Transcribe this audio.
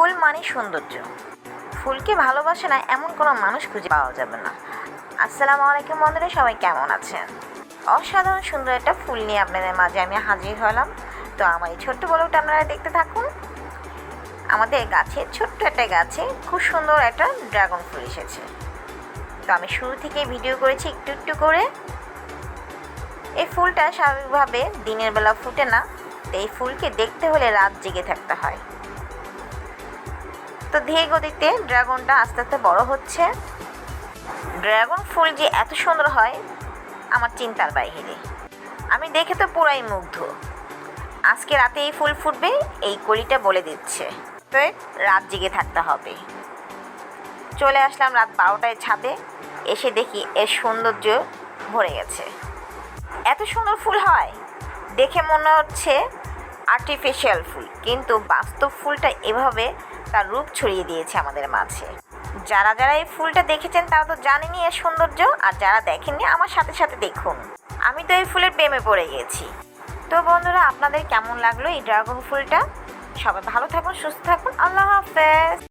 ফুল মানে সৌন্দর্য। ফুলকে ভালোবাসে না এমন কোনো মানুষ খুঁজে পাওয়া যাবে না। আসসালামু আলাইকুম বন্ধুরা, সবাই কেমন আছেন? অসাধারণ সুন্দর একটা ফুল নিয়ে আপনাদের মাঝে আমি হাজির হলাম। তো আমার এই ছোট্ট ব্লগটা আপনারা দেখতে থাকুন। আমাদের গাছে, ছোট্ট একটা গাছে খুব সুন্দর একটা ড্রাগন ফুল এসেছে। তো আমি শুরু থেকে ভিডিও করেছি একটু একটু করে। এই ফুলটা স্বাভাবিকভাবে দিনের বেলা ফুটে না, তো এই ফুলকে দেখতে হলে রাত জেগে থাকতে হয়। তো ধীরে গতিতে ড্রাগনটা আস্তে আস্তে বড় হচ্ছে। ড্রাগন ফুল যে এত সুন্দর হয় আমার চিন্তার বাইরে। আমি দেখে তো পুরাই মুগ্ধ। আজকে রাতে এই ফুল ফুটবে, এই কলিটা বলে দিচ্ছে। তো রাত জেগে থাকতে হবে। চলে আসলাম রাত 12টায় ছাদে। এসে দেখি এর সৌন্দর্য ভরে গেছে। এত সুন্দর ফুল হয় দেখে মনে হচ্ছে আর্টিফিশিয়াল ফুল, কিন্তু বাস্তব ফুলটা এভাবে তার রূপ ছড়িয়ে দিয়েছে আমাদের মাঝে। যারা যারা এই ফুলটা দেখেছেন তারা তো জানেনই এর সৌন্দর্য, আর যারা দেখেননি আমার সাথে সাথে দেখুন। আমি তো এই ফুলের প্রেমে পড়ে গেছি। তো বন্ধুরা, আপনাদের কেমন লাগলো এই ড্রাগন ফুলটা? সবাই ভালো থাকুন, সুস্থ থাকুন। আল্লাহ হাফেজ।